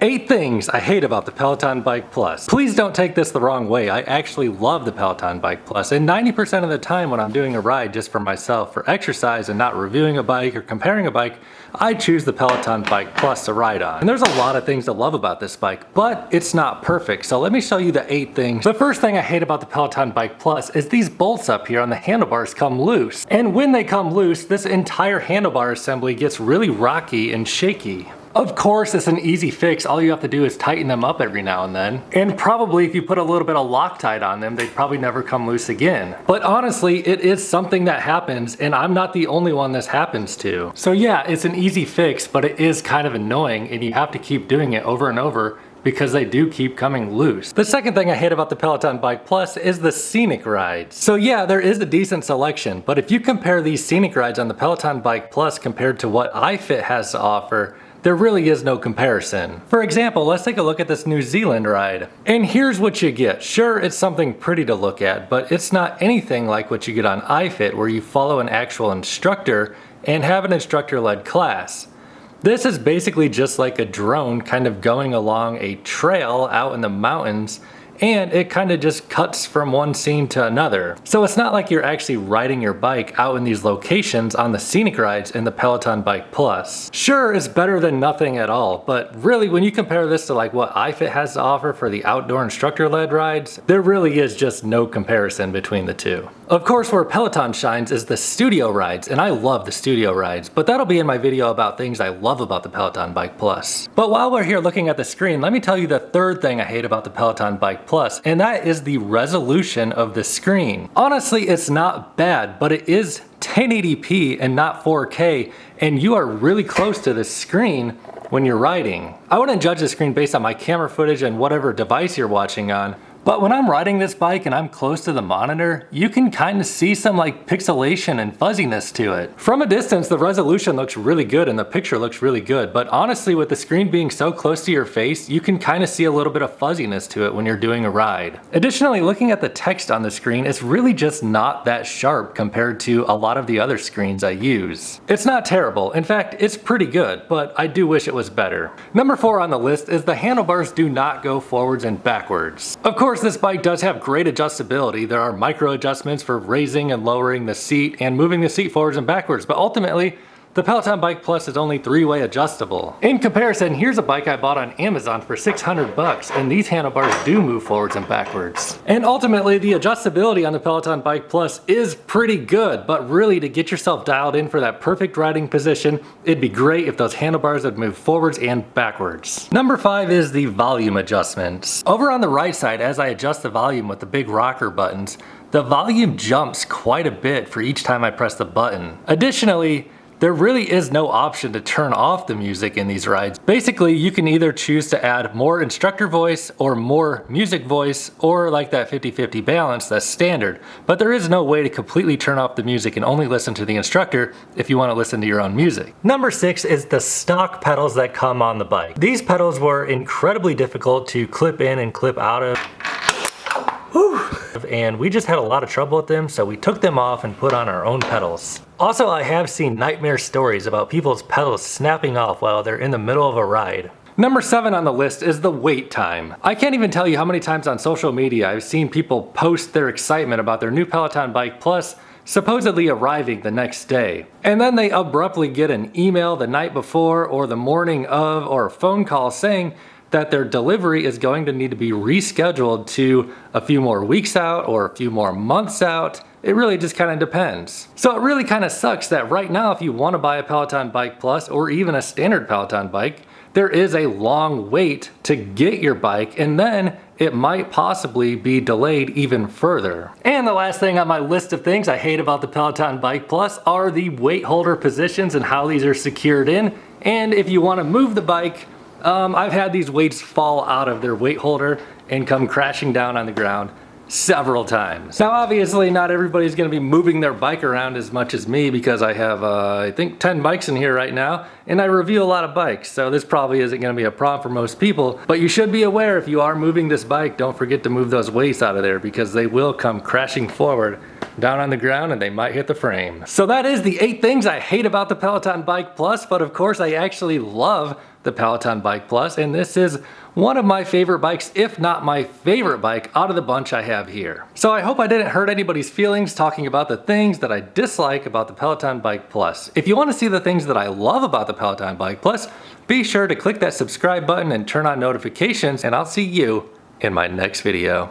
8 things I hate about the Peloton Bike Plus. Please don't take this the wrong way. I actually love the Peloton Bike Plus, and 90% of the time when I'm doing a ride just for myself for exercise and not reviewing a bike or comparing a bike, I choose the Peloton Bike Plus to ride on. And there's a lot of things to love about this bike, but it's not perfect. So let me show you the 8 things. The first thing I hate about the Peloton Bike Plus is these bolts up here on the handlebars come loose. And when they come loose, this entire handlebar assembly gets really rocky and shaky. Of course, it's an easy fix. All you have to do is tighten them up every now and then. And probably if you put a little bit of Loctite on them, they'd probably never come loose again. But honestly, it is something that happens, and I'm not the only one this happens to. So yeah, it's an easy fix, but it is kind of annoying, and you have to keep doing it over and over because they do keep coming loose. The second thing I hate about the Peloton Bike Plus is the Scenic Rides. So yeah, there is a decent selection, but if you compare these Scenic Rides on the Peloton Bike Plus compared to what iFit has to offer, there really is no comparison. For example, let's take a look at this New Zealand ride. And here's what you get. Sure, it's something pretty to look at, but it's not anything like what you get on iFit, where you follow an actual instructor and have an instructor-led class. This is basically just like a drone kind of going along a trail out in the mountains, and it kind of just cuts from one scene to another. So it's not like you're actually riding your bike out in these locations on the Scenic Rides in the Peloton Bike Plus. Sure, it's better than nothing at all, but really when you compare this to like what iFit has to offer for the outdoor instructor-led rides, there really is just no comparison between the two. Of course, where Peloton shines is the studio rides, and I love the studio rides, but that'll be in my video about things I love about the Peloton Bike Plus. But while we're here looking at the screen, let me tell you the third thing I hate about the Peloton Bike Plus, and that is the resolution of the screen. Honestly, it's not bad, but it is 1080p and not 4K, and you are really close to the screen when you're riding. I wouldn't judge the screen based on my camera footage and whatever device you're watching on, but when I'm riding this bike and I'm close to the monitor, you can kind of see some like pixelation and fuzziness to it. From a distance, the resolution looks really good and the picture looks really good, but honestly, with the screen being so close to your face, you can kind of see a little bit of fuzziness to it when you're doing a ride. Additionally, looking at the text on the screen, it's really just not that sharp compared to a lot of the other screens I use. It's not terrible. In fact, it's pretty good, but I do wish it was better. Number 4 on the list is the handlebars do not go forwards and backwards. Of course, this bike does have great adjustability. There are micro adjustments for raising and lowering the seat and moving the seat forwards and backwards, but ultimately, the Peloton Bike Plus is only 3-way adjustable. In comparison, here's a bike I bought on Amazon for $600, and these handlebars do move forwards and backwards. And ultimately, the adjustability on the Peloton Bike Plus is pretty good, but really to get yourself dialed in for that perfect riding position, it'd be great if those handlebars would move forwards and backwards. Number 5 is the volume adjustments. Over on the right side, as I adjust the volume with the big rocker buttons, the volume jumps quite a bit for each time I press the button. Additionally, there really is no option to turn off the music in these rides. Basically, you can either choose to add more instructor voice or more music voice, or like that 50-50 balance that's standard. But there is no way to completely turn off the music and only listen to the instructor if you want to listen to your own music. Number 6 is the stock pedals that come on the bike. These pedals were incredibly difficult to clip in and clip out of. And we just had a lot of trouble with them, so we took them off and put on our own pedals. Also, I have seen nightmare stories about people's pedals snapping off while they're in the middle of a ride. Number 7 on the list is the wait time. I can't even tell you how many times on social media I've seen people post their excitement about their new Peloton Bike Plus supposedly arriving the next day. And then they abruptly get an email the night before or the morning of, or a phone call saying that their delivery is going to need to be rescheduled to a few more weeks out or a few more months out. It really just kind of depends. So it really kind of sucks that right now, if you want to buy a Peloton Bike Plus or even a standard Peloton bike, there is a long wait to get your bike, and then it might possibly be delayed even further. And the last thing on my list of things I hate about the Peloton Bike Plus are the weight holder positions and how these are secured in. And if you want to move the bike, I've had these weights fall out of their weight holder and come crashing down on the ground several times. Now obviously not everybody's going to be moving their bike around as much as me, because I have I think 10 bikes in here right now, and I review a lot of bikes, so this probably isn't going to be a problem for most people. But you should be aware, if you are moving this bike, don't forget to move those weights out of there, because they will come crashing forward down on the ground and they might hit the frame. So that is the 8 things I hate about the Peloton Bike Plus, but of course I actually love the Peloton Bike Plus, and this is one of my favorite bikes, if not my favorite bike out of the bunch I have here. So I hope I didn't hurt anybody's feelings talking about the things that I dislike about the Peloton Bike Plus. If you want to see the things that I love about the Peloton Bike Plus, be sure to click that subscribe button and turn on notifications, and I'll see you in my next video.